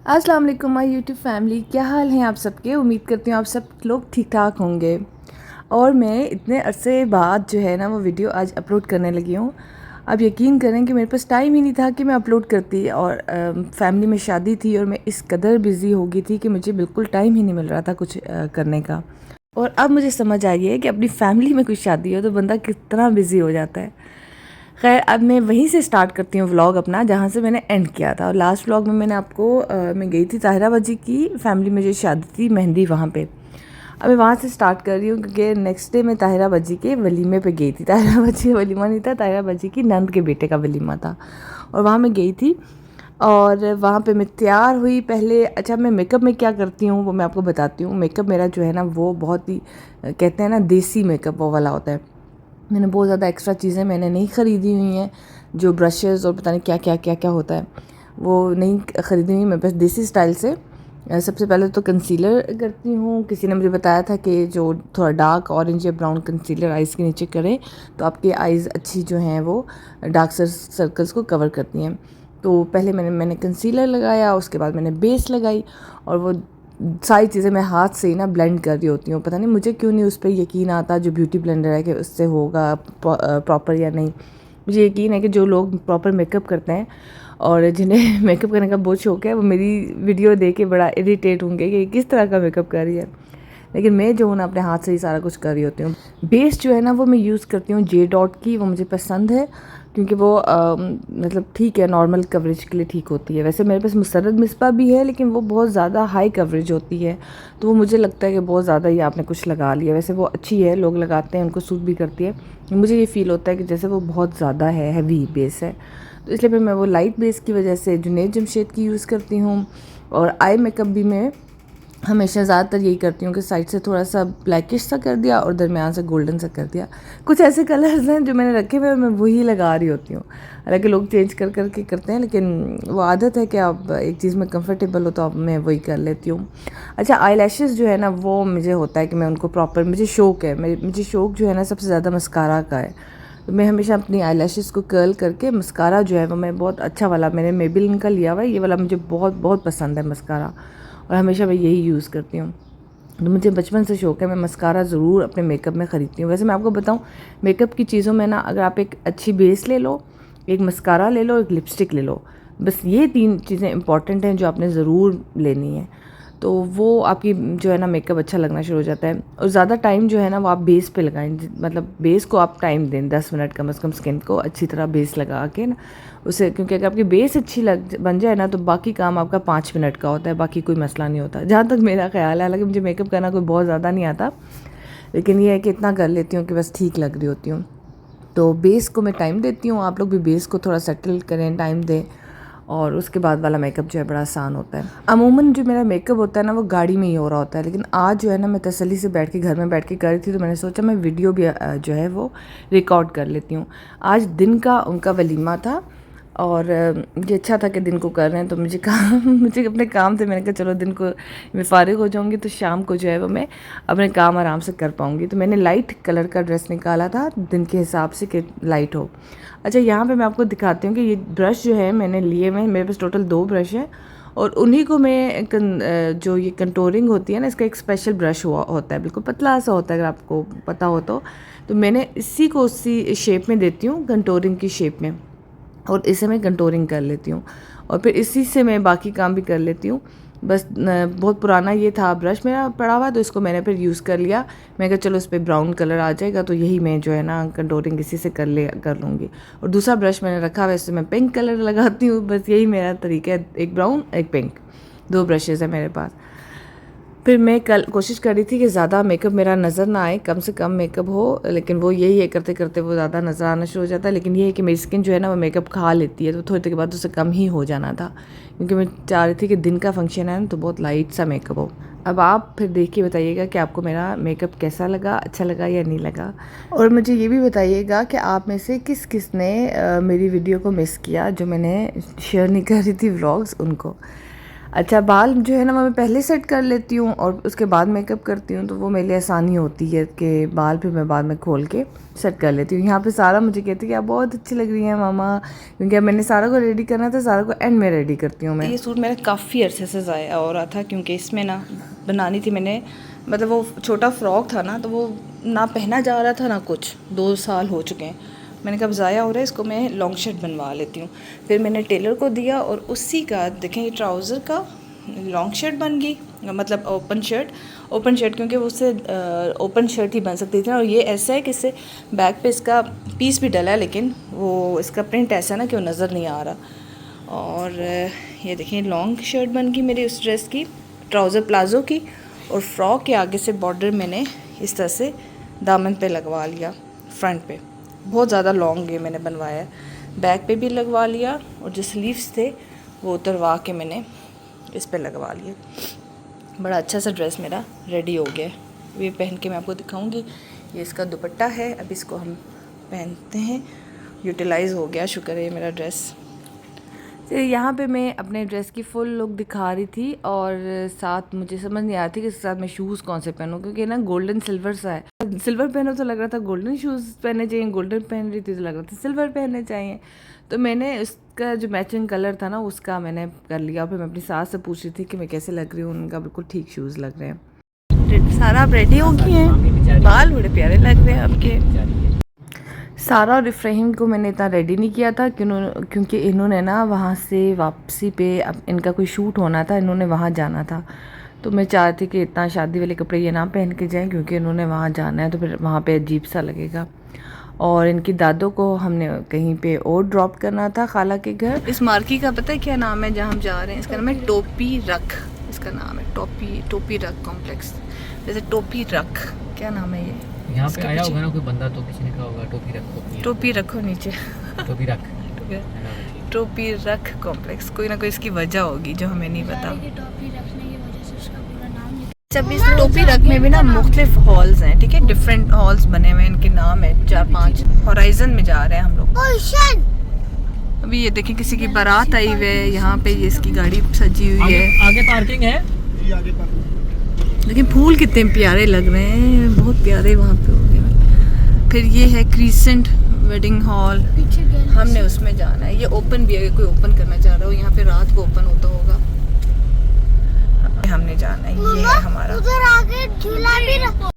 अस्सलाम वालेकुम my YouTube family, क्या हाल हैं आप सबके। उम्मीद करती हूँ आप सब लोग ठीक ठाक होंगे। और मैं इतने अरसे बाद जो है ना वो वीडियो आज अपलोड करने लगी हूँ। अब यकीन करें कि मेरे पास टाइम ही नहीं था कि मैं अपलोड करती, और फैमिली में शादी थी और मैं इस कदर बिज़ी हो गई थी कि मुझे बिल्कुल टाइम ही नहीं मिल रहा था कुछ करने का। और अब मुझे समझ आई है कि अपनी फैमिली में कुछ शादी हो तो बंदा कितना बिज़ी हो जाता है। खैर, अब मैं वहीं से स्टार्ट करती हूँ व्लॉग अपना, जहाँ से मैंने एंड किया था। और लास्ट व्लॉग में मैंने आपको मैं गई थी ताहिरा बाजी की फैमिली में जो शादी थी, मेहंदी वहाँ पे। अब मैं वहाँ से स्टार्ट कर रही हूँ क्योंकि नेक्स्ट डे मैं ताहिरा बाजी के वलीमे पे गई थी। ताहिरा बाजी का वलीमा नहीं था, ताहिरा बाजी की नंद के बेटे का वलीमा था, और वहाँ मैं गई थी। और वहाँ पे मैं तैयार हुई पहले। अच्छा, मैं मेकअप में क्या करती हूँ वो मैं आपको बताती हूँ। मेकअप मेरा जो है ना वो बहुत ही कहते हैं ना देसी मेकअप वो वाला होता है। मैंने बहुत ज़्यादा एक्स्ट्रा चीज़ें मैंने नहीं ख़रीदी हुई हैं, जो ब्रशेज़ और पता नहीं क्या क्या क्या क्या होता है वो नहीं ख़रीदी हुई। मैं बस देसी स्टाइल से सबसे पहले तो कंसीलर करती हूँ। किसी ने मुझे बताया था कि जो थोड़ा डार्क ऑरेंज या ब्राउन कंसीलर आइज़ के नीचे करें तो आपके आइज़ अच्छी जो हैं वो डार्क सर्कल्स को कवर करती हैं। तो पहले मैंने कंसीलर लगाया, उसके बाद मैंने बेस लगाई, और वो सारी चीज़ें मैं हाथ से ही ना ब्लेंड कर रही होती हूँ। पता नहीं मुझे क्यों नहीं उस पर यकीन आता, जो ब्यूटी ब्लेंडर है, कि उससे होगा प्रॉपर या नहीं। मुझे यकीन है कि जो लोग प्रॉपर मेकअप करते हैं और जिन्हें मेकअप करने का बहुत शौक है वो मेरी वीडियो देख के बड़ा इरिटेट होंगे कि किस तरह का मेकअप कर रही है। लेकिन मैं जो हूँ ना अपने हाथ से ही सारा कुछ कर रही होती हूँ। बेस जो है ना वो मैं यूज़ करती हूँ जे डॉट की, वो मुझे पसंद है क्योंकि वो मतलब ठीक है, नॉर्मल कवरेज के लिए ठीक होती है। वैसे मेरे पास मुसर्रद मिसबा भी है लेकिन वो बहुत ज़्यादा हाई कवरेज होती है, तो वो मुझे लगता है कि बहुत ज़्यादा ही आपने कुछ लगा लिया। वैसे वो अच्छी है, लोग लगाते हैं, उनको सूट भी करती है। मुझे ये फ़ील होता है कि जैसे वो बहुत ज़्यादा है, हैवी बेस है, तो इसलिए फिर मैं वो लाइट बेस की वजह से जुनैद जमशेद की यूज़ करती हूँ। और आई मेकअप भी मैं हमेशा ज़्यादातर यही करती हूँ कि साइड से थोड़ा सा ब्लैकिश सा कर दिया और दरमियान से गोल्डन सा कर दिया। कुछ ऐसे कलर्स हैं जो मैंने रखे हुए, मैं वही लगा रही होती हूँ। हालांकि लोग चेंज कर करके करते हैं, लेकिन वो आदत है कि आप एक चीज़ में कंफर्टेबल हो तो अब मैं वही कर लेती हूँ। अच्छा, आई लैशेज़ जो है ना वो मुझे होता है कि मैं उनको प्रॉपर, मुझे शौक है, मुझे शौक जो है ना सबसे ज़्यादा मस्कारा का है। तो मैं हमेशा अपनी आई लैशेज़ को कर्ल करके मस्कारा जो है वो मैं बहुत अच्छा वाला, मैंने मेबेलिन का लिया हुआ है, ये वाला मुझे बहुत बहुत पसंद है मस्कारा, और हमेशा मैं यही यूज़ करती हूँ। तो मुझे बचपन से शौक़ है, मैं मस्कारा ज़रूर अपने मेकअप में ख़रीदती हूँ। वैसे मैं आपको बताऊँ, मेकअप की चीज़ों में ना अगर आप एक अच्छी बेस ले लो, एक मस्कारा ले लो, एक लिपस्टिक ले लो, बस ये 3 चीज़ें इंपॉर्टेंट हैं जो आपने ज़रूर लेनी है। तो वो आपकी जो है ना मेकअप अच्छा लगना शुरू हो जाता है। और ज़्यादा टाइम जो है ना वो आप बेस पे लगाएं, मतलब बेस को आप टाइम दें 10 मिनट कम से कम, स्किन को अच्छी तरह बेस लगा के ना उसे, क्योंकि अगर आपकी बेस अच्छी बन जाए ना तो बाकी काम आपका 5 मिनट का होता है, बाकी कोई मसला नहीं होता, जहाँ तक मेरा ख्याल है। हालांकि मुझे मेकअप करना कोई बहुत ज़्यादा नहीं आता, लेकिन ये है कि इतना कर लेती हूँ कि बस ठीक लग रही होती हूँ। तो बेस को मैं टाइम देती हूँ, आप लोग भी बेस को थोड़ा सेटल करें, टाइम दें, और उसके बाद वाला मेकअप जो है बड़ा आसान होता है। अमूमन जो मेरा मेकअप होता है ना वो गाड़ी में ही हो रहा होता है, लेकिन आज जो है ना मैं तसल्ली से बैठ के घर में बैठ के कर रही थी, तो मैंने सोचा मैं वीडियो भी जो है वो रिकॉर्ड कर लेती हूँ। आज दिन का उनका वलीमा था, और ये अच्छा था कि दिन को कर रहे हैं, तो मुझे काम मुझे अपने काम से मैंने कहा चलो दिन को मैं फ़ारिग हो जाऊँगी तो शाम को जो है वो मैं अपने काम आराम से कर पाऊँगी। तो मैंने लाइट कलर का ड्रेस निकाला था दिन के हिसाब से कि लाइट हो। अच्छा, यहाँ पे मैं आपको दिखाती हूँ कि ये ब्रश जो है मैंने लिए हुए, मेरे पास टोटल 2 ब्रश हैं, और उन्हीं को मैं जो ये कंटोरिंग होती है ना, इसका एक स्पेशल ब्रश होता है, बिल्कुल पतला सा होता है, अगर आपको पता हो तो मैंने इसी को उसी शेप में देती हूँ, कंटोरिंग की शेप में, और इसे मैं कंटोरिंग कर लेती हूँ, और फिर इसी से मैं बाकी काम भी कर लेती हूँ। बस बहुत पुराना ये था ब्रश मेरा पड़ा हुआ, तो इसको मैंने फिर यूज़ कर लिया। मैं कहा चलो इस पर ब्राउन कलर आ जाएगा, तो यही मैं जो है ना कंटोरिंग इसी से कर लूँगी। और दूसरा ब्रश मैंने रखा हुआ है, इससे मैं पिंक कलर लगाती हूँ। बस यही मेरा तरीका है, एक ब्राउन एक पिंक, 2 ब्रशेज़ है मेरे पास। फिर मैं कल कोशिश कर रही थी कि ज़्यादा मेकअप मेरा नज़र ना आए, कम से कम मेकअप हो, लेकिन वो यही है, करते करते वो ज़्यादा नज़र आना शुरू हो जाता है। लेकिन ये है कि मेरी स्किन जो है ना वो मेकअप खा लेती है, तो थोड़ी देर के बाद उसे कम ही हो जाना था, क्योंकि मैं चाह रही थी कि दिन का फंक्शन है ना तो बहुत लाइट सा मेकअप हो। अब आप फिर देख के बताइएगा कि आपको मेरा मेकअप कैसा लगा, अच्छा लगा या नहीं लगा। और मुझे ये भी बताइएगा कि आप में से किस किस ने मेरी वीडियो को मिस किया, जो मैंने शेयर नहीं कर रही थी व्लॉग्स, उनको। अच्छा, बाल जो है ना मैं पहले सेट कर लेती हूँ और उसके बाद मेकअप करती हूँ, तो वो मेरे लिए आसानी होती है कि बाल फिर मैं बाद में खोल के सेट कर लेती हूँ। यहाँ पे सारा मुझे कहती है कि आप बहुत अच्छी लग रही हैं मामा, क्योंकि अब मैंने सारा को रेडी करना था, सारा को एंड में रेडी करती हूँ मैं। ये सूट मेरा काफ़ी अरसे से ज़ाया हो रहा था, क्योंकि इसमें ना बनानी थी मैंने, मतलब वो छोटा फ्रॉक था ना, तो वो ना पहना जा रहा था ना कुछ, 2 साल हो चुके हैं। मैंने कहा ज़ाया हो रहा है, इसको मैं लॉन्ग शर्ट बनवा लेती हूँ। फिर मैंने टेलर को दिया और उसी का देखें ये ट्राउज़र का लॉन्ग शर्ट बन गई, मतलब ओपन शर्ट, क्योंकि वो उससे ओपन शर्ट ही बन सकती थी। और ये ऐसा है कि इससे बैक पे इसका पीस भी डला है, लेकिन वो इसका प्रिंट ऐसा ना कि वो नज़र नहीं आ रहा। और ये देखिए लॉन्ग शर्ट बन गई मेरी उस ड्रेस की, ट्राउज़र प्लाज़ो की, और फ्रॉक के आगे से बॉर्डर मैंने इस तरह से दामन पे लगवा लिया, फ्रंट पे बहुत ज़्यादा लॉन्ग ये मैंने बनवाया है, बैक पे भी लगवा लिया, और जो स्लीव्स थे वो उतरवा के मैंने इस पे लगवा लिए। बड़ा अच्छा सा ड्रेस मेरा रेडी हो गया है। ये पहन के मैं आपको दिखाऊंगी। ये इसका दुपट्टा है, अब इसको हम पहनते हैं। यूटिलाइज़ हो गया, शुक्र है, ये मेरा ड्रेस। तो यहाँ पे मैं अपने ड्रेस की फुल लुक दिखा रही थी, और साथ मुझे समझ नहीं आ रही थी कि इसके साथ मैं शूज़ कौन से पहनूँ, क्योंकि ना गोल्डन सिल्वर सा है। सिल्वर पहनो तो लग रहा था गोल्डन शूज़ पहनने चाहिए, गोल्डन पहन रही थी तो लग रहा था सिल्वर पहनने चाहिए। तो मैंने उसका जो मैचिंग कलर था ना उसका मैंने कर लिया। फिर मैं अपनी सास से पूछ रही थी कि मैं कैसे लग रही हूँ, उनका बिल्कुल ठीक शूज़ लग रहे हैं। सारा आप रेडी हो गई हैं, बाल बड़े प्यारे लग रहे हैं आपके। सारा और इफ्राहिम को मैंने इतना रेडी नहीं किया था क्योंकि इन्होंने ना वहाँ से वापसी पे अब इनका कोई शूट होना था, इन्होंने वहाँ जाना था। तो मैं चाहती कि इतना शादी वाले कपड़े ये ना पहन के जाएं, क्योंकि इन्होंने वहाँ जाना है तो फिर वहाँ पे अजीब सा लगेगा। और इनकी दादों को हमने कहीं पे और ड्रॉप करना था, खाला के घर। इस मार्केट का पता है क्या नाम है जहाँ हम जा रहे हैं? इसका नाम है टोपी रख। इसका नाम है टोपी रख कॉम्प्लेक्स, जैसे टोपी रख, क्या नाम है ये? यहाँ पे आया होगा ना कोई बंदा, तो किसी ने कहा होगा टोपी रखो नीचे टोपी रख टोपी रख कॉम्प्लेक्स, कोई ना कोई इसकी वजह होगी जो हमें नहीं पता। जब इस टोपी रख में भी ना मुख्तलिफ हॉल्स हैं, ठीक है, डिफरेंट हॉल्स बने हुए हैं, इनके नाम है 4-5। हॉराइजन में जा रहे हैं हम लोग। अभी ये देखें किसी की बारात आई हुई है, यहाँ पे ये इसकी गाड़ी सजी हुई है, आगे पार्किंग है। लेकिन फूल कितने प्यारे लग रहे हैं, बहुत प्यारे वहाँ पे हो गए। फिर ये है क्रीसेंट वेडिंग हॉल, हमने उसमें जाना है। ये ओपन भी है, कोई ओपन करना चाह रहा हो, यहाँ पे रात को ओपन होता होगा। हमने जाना है, ये है हमारा। उधर आगे झूला भी रखो।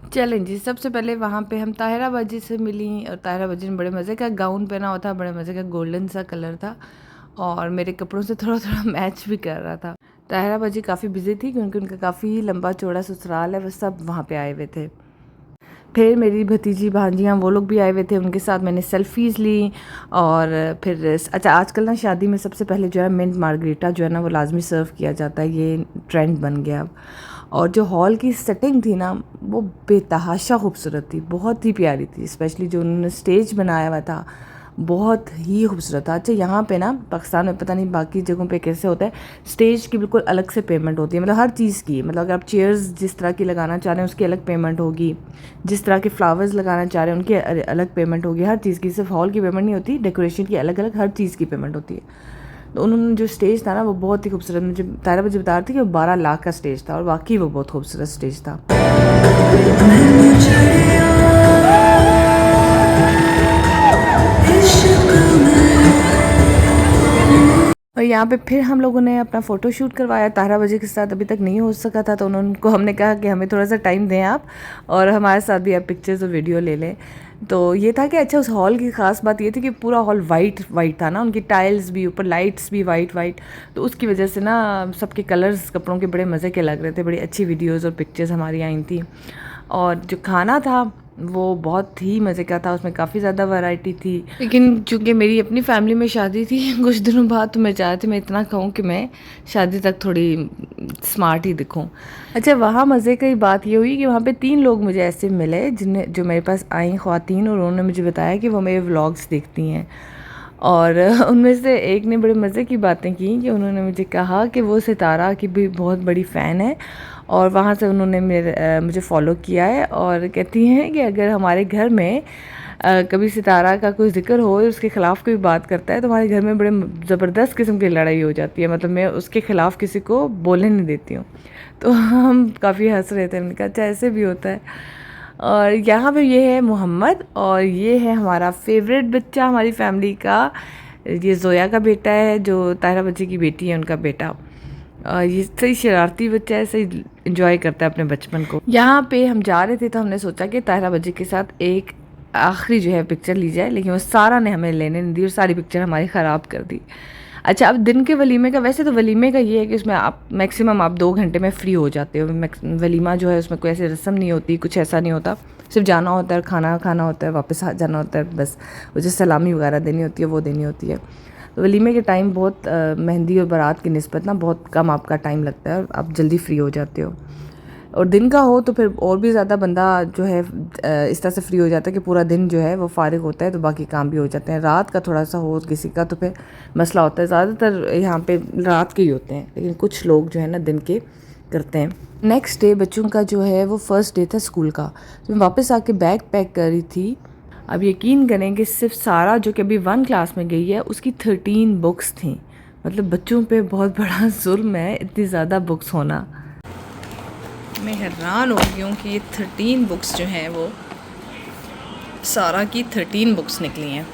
चलें जी, सबसे पहले वहाँ पे हम ताहिरा बाजी से मिली, और ताहिरा बाजी ने बड़े मज़े का गाउन पहना हुआ था, बड़े मज़े का गोल्डन सा कलर था, और मेरे कपड़ों से थोड़ा थोड़ा मैच भी कर रहा था। ताहिरा बाजी काफ़ी बिजी थी क्योंकि उनका काफ़ी लंबा चौड़ा ससुराल है, वो सब वहाँ पे आए हुए थे। फिर मेरी भतीजी भांजियाँ वो लोग भी आए हुए थे, उनके साथ मैंने सेल्फ़ीज़ ली। और फिर अच्छा, आजकल ना शादी में सबसे पहले जो है मिंट मार्गरीटा जो है ना वो लाजमी सर्व किया जाता है, ये ट्रेंड बन गया अब। और जो हॉल की सेटिंग थी ना वो बेतहाशा खूबसूरत थी, बहुत ही प्यारी थी, स्पेशली जो उन्होंने स्टेज बनाया हुआ था बहुत ही खूबसूरत था। अच्छा, यहाँ पे ना पाकिस्तान में पता नहीं बाकी जगहों पे कैसे होता है, स्टेज की बिल्कुल अलग से पेमेंट होती है, मतलब हर चीज़ की, मतलब अगर आप चेयर्स जिस तरह की लगाना चाह रहे हैं उसकी अलग पेमेंट होगी, जिस तरह के फ्लावर्स लगाना चाह रहे हैं उनकी अलग पेमेंट होगी, हर चीज़ की। सिर्फ हॉल की पेमेंट नहीं होती, डेकोरेशन की अलग अलग हर चीज़ की पेमेंट होती है। तो उन्होंने जो स्टेज था ना वो बहुत ही खूबसूरत, मुझे तारा मुझे बता रही थी कि वो 12 लाख का स्टेज था, और वाकई वो बहुत खूबसूरत स्टेज था। और यहाँ पे फिर हम लोगों ने अपना फ़ोटो शूट करवाया तारा बाजी के साथ, अभी तक नहीं हो सका था, तो उनको हमने कहा कि हमें थोड़ा सा टाइम दें आप, और हमारे साथ भी आप पिक्चर्स और वीडियो ले लें। तो ये था कि अच्छा, उस हॉल की ख़ास बात ये थी कि पूरा हॉल वाइट था ना, उनकी टाइल्स भी, ऊपर लाइट्स भी वाइट, तो उसकी वजह से ना सबके कलर्स कपड़ों के बड़े मज़े के लग रहे थे, बड़ी अच्छी वीडियोज़ और पिक्चर्स हमारी आई थी। और जो खाना था वो बहुत ही मज़े का था, उसमें काफ़ी ज़्यादा वैरायटी थी, लेकिन चूँकि मेरी अपनी फैमिली में शादी थी कुछ दिनों बाद, तो मैं चाहती मैं इतना कहूँ कि मैं शादी तक थोड़ी स्मार्ट ही दिखूँ। अच्छा, वहाँ मज़े की बात ये हुई कि वहाँ पे 3 लोग मुझे ऐसे मिले जो मेरे पास आई ख़वातीन, और उन्होंने मुझे बताया कि वो मेरे व्लॉग्स देखती हैं। और उनमें से एक ने बड़े मज़े की बातें की कि उन्होंने मुझे कहा कि वो सितारा की भी बहुत बड़ी फ़ैन है, और वहाँ से उन्होंने मुझे फ़ॉलो किया है, और कहती हैं कि अगर हमारे घर में कभी सितारा का कोई जिक्र हो और उसके ख़िलाफ़ कोई बात करता है तो हमारे घर में बड़े ज़बरदस्त किस्म की लड़ाई हो जाती है, मतलब मैं उसके ख़िलाफ़ किसी को बोलने नहीं देती हूँ। तो हम काफ़ी हंस रहे थे, मैंने कहा अच्छा ऐसे भी होता है। और यहाँ पे ये है मोहम्मद और ये है हमारा फेवरेट बच्चा हमारी फैमिली का, ये ज़ोया का बेटा है जो ताहिरा बच्ची की बेटी है, उनका बेटा। ये सही शरारती बच्चा है, सही इंजॉय करता है अपने बचपन को। यहाँ पे हम जा रहे थे तो हमने सोचा कि ताहिरा बच्ची के साथ एक आखिरी जो है पिक्चर ली जाए, लेकिन वो सारा ने हमें लेने नहीं दी और सारी पिक्चर हमारी ख़राब कर दी। अच्छा, अब दिन के वलीमे का, वैसे तो वलीमे का ये है कि उसमें आप मैक्सिमम आप 2 घंटे में फ़्री हो जाते हो। वलीमा जो है उसमें कोई ऐसी रस्म नहीं होती, कुछ ऐसा नहीं होता, सिर्फ जाना होता है, खाना खाना होता है, वापस आ जाना होता है, बस वो जो सलामी वगैरह देनी होती है वो देनी होती है। तो वलीमे के टाइम बहुत मेहंदी और बारात की निस्बत ना बहुत कम आपका टाइम लगता है और आप जल्दी फ्री हो जाते हो। और दिन का हो तो फिर और भी ज़्यादा बंदा जो है इस तरह से फ्री हो जाता है कि पूरा दिन जो है वो फारिग होता है, तो बाकी काम भी हो जाते हैं। रात का थोड़ा सा हो किसी का तो फिर मसला होता है, ज़्यादातर यहाँ पे रात के ही होते हैं, लेकिन कुछ लोग जो है ना दिन के करते हैं। नेक्स्ट डे बच्चों का जो है वो फर्स्ट डे था स्कूल का, तो मैं वापस आके बैग पैक कर रही थी। अब यकीन करें कि सिर्फ सारा जो कि अभी 1 क्लास में गई है उसकी 13 बुक्स थी, मतलब बच्चों पे बहुत बड़ा जुल्म है इतनी ज़्यादा बुक्स होना। मैं हैरान हो गई हूँ कि ये 13 बुक्स जो हैं वो सारा की 13 बुक्स निकली हैं।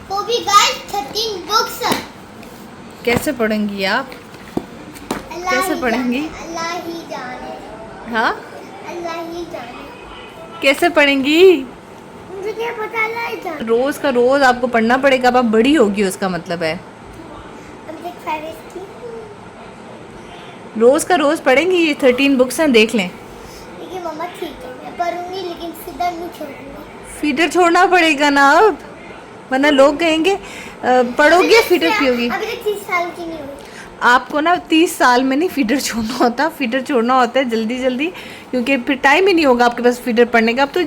वो भी गाइस 13 बुक्स। कैसे पढ़ेंगी आप? कैसे पढ़ेंगी? अल्लाह ही जाने। हाँ, अल्लाह ही जाने। कैसे पढ़ेंगी? मुझे क्या पता, अल्लाह ही जाने। रोज़ का रोज़ आपको पढ़ना पड़ेगा, अब आप बड़ी होगी उसका मतलब है। अब देख फाइव थी। रोज़ का रोज़ पढ़ेंगी, ये 13 बुक्स हैं, देख लें। लेकिन मम्मा ठीक है, मैं पढ़ूंगी लेकिन सीधा नहीं छोड़ूंगी। फीडर छोड़ना पड़ेगा ना अब, वरना लोग कहेंगे पढ़ोगे फीडर पियोगी। अभी तक 30 साल की नहीं हुई। आपको ना 30 साल में नहीं फीडर छोड़ना होता, फीडर छोड़ना होता है जल्दी जल्दी, क्योंकि फिर टाइम ही नहीं होगा आपके पास फीडर पढ़ने का। अब तो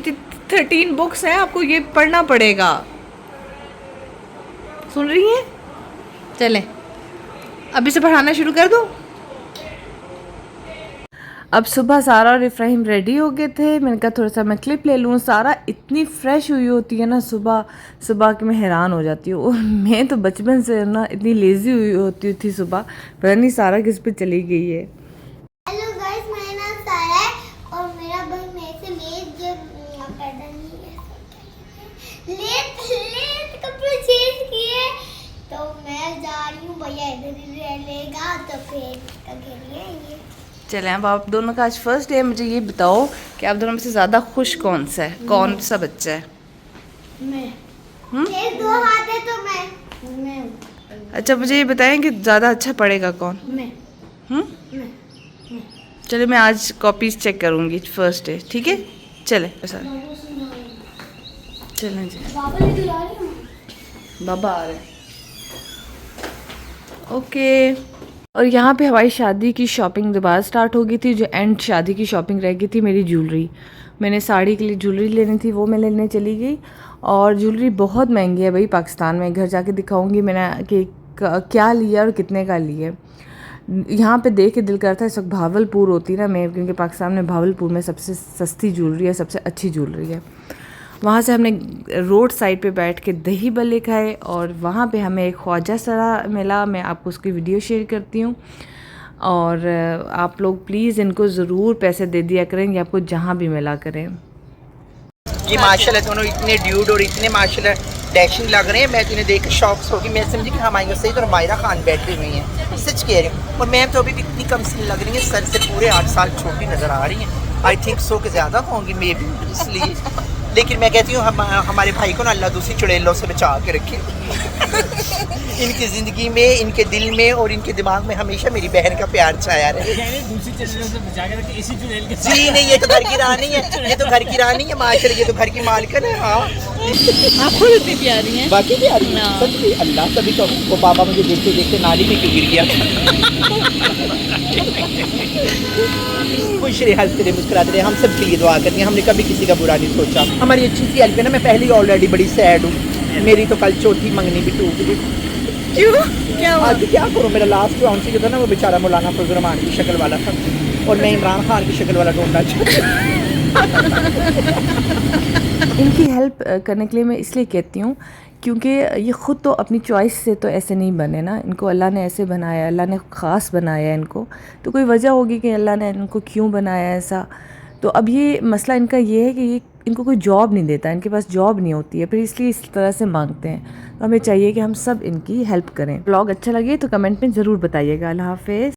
13 बुक्स हैं, आपको ये पढ़ना पड़ेगा। सुन रही हैं? चलें अभी से पढ़ाना शुरू कर दो। अब सुबह सारा और इब्राहिम रेडी हो गए थे, मैंने कहा थोड़ा सा मैं क्लिप ले लूँ। सारा इतनी फ्रेश हुई होती है ना सुबह सुबह कि मैं हैरान हो जाती हूँ। और मैं तो बचपन से ना इतनी लेज़ी हुई होती थी सुबह, पता नहीं सारा किस पे चली गई है। हेलो गाइस, मेरा नाम सारा है और मेरा भाई मेरे से लेट जब पैदा नहीं है, लेट कपड़े चेंज किए, तो मैं जा रही हूँ, भैया इधर ही रह लेगा तो फिर अकेले आएंगे। चलें अब आप दोनों का आज फर्स्ट डे है, मुझे ये बताओ कि आप दोनों में से ज़्यादा खुश कौन सा है, कौन सा बच्चा है? मैं। ये 2 हाथ है तो मैं। अच्छा मुझे ये बताएं कि ज़्यादा अच्छा पढ़ेगा कौन? मैं। चलो मैं आज कॉपीज चेक करूँगी फर्स्ट डे, ठीक है? चले ऐसा चलें जी, बाबा लेके जा रही हूँ। बाबा आ रहे हैं। ओके। और यहाँ पे हमारी शादी की शॉपिंग दोबारा स्टार्ट हो गई थी। जो एंड शादी की शॉपिंग रह गई थी मेरी ज्वेलरी, मैंने साड़ी के लिए ज्वेलरी लेनी थी, वो मैं लेने चली गई। और ज्वेलरी बहुत महंगी है भाई पाकिस्तान में, घर जाके दिखाऊंगी मैंने कि क्या लिया और कितने का लिया। यहाँ पे देख के दिल करता है इस वक्त भावलपुर होती ना मैं, क्योंकि पाकिस्तान में भावलपुर में सबसे सस्ती ज्वेलरी है, सबसे अच्छी ज्वेलरी है। वहाँ से हमने रोड साइड पे बैठ के दही बल्ले खाए और वहाँ पे हमें एक ख्वाजा सरा मिला, मैं आपको उसकी वीडियो शेयर करती हूँ। और आप लोग प्लीज़ इनको ज़रूर पैसे दे दिया करें, ये आपको जहाँ भी मिला करें। ये माशाल्लाह दोनों इतने ड्यूड और इतने माशाल्लाह डैशिंग लग रहे हैं। मैं तो इन्हें देख के शॉक्स होगी, मैं समझी कि हमारे सही तो मायरा खान बैठी हुई हैं, सच कह रही हूँ। और मैं तो अभी भी इतनी कम सी लग रही है, सर से पूरे 8 साल छोटी नज़र आ रही हैं। आई थिंक सो के ज़्यादा होंगी मे भी, इसलिए। लेकिन मैं कहती हूँ हमारे भाई को ना अल्लाह दूसरी चुड़ैलों से बचा के रखे। इनकी ज़िंदगी में, इनके दिल में और इनके दिमाग में हमेशा मेरी बहन का प्यार छाया रहे। दूसरी चुड़ैलों से बचा के रखे, इसी चुड़ैल के जी नहीं, ये तो घर की रानी है, ये तो घर की रानी है माशाल्लाह, ये तो घर की मालकिन है। हाँ आप खुद इतनी प्यारी हैं। बाकी प्यारी है सच में। अल्लाह तभी तो वो बाबा मुझे देखते देखते नाली में क्यों गिर गया। खुश रहे, हंसते रहे, मुस्कुराते रहे, हम सब के लिए दुआ करते हैं। हमने कभी किसी का बुरा नहीं सोचा। हमारी अच्छी सी हेल्प है ना, मैं पहले ही ऑलरेडी बड़ी सैड हूँ। मेरी तो कल चौथी मंगनी भी टूट गई। क्यों, क्या हुआ? आज क्या करूँ, मेरा लास्ट फाउंसी जो था ना वो बेचारा मौलाना फजल रहमान की शक्ल वाला था और मैं इमरान खान की शक्ल वाला ढूंढना चाहता। इनकी हेल्प करने के लिए मैं इसलिए कहती हूँ क्योंकि ये ख़ुद तो अपनी चॉइस से तो ऐसे नहीं बने ना, इनको अल्लाह ने ऐसे बनाया, अल्लाह ने ख़ास बनाया इनको, तो कोई वजह होगी कि अल्लाह ने इनको क्यों बनाया ऐसा। तो अब ये मसला इनका ये है कि ये इनको कोई जॉब नहीं देता, इनके पास जॉब नहीं होती है, फिर इसलिए इस तरह से मांगते हैं। तो हमें चाहिए कि हम सब इनकी हेल्प करें। ब्लॉग अच्छा लगे तो कमेंट में ज़रूर बताइएगा। अल्लाह हाफ़िज़।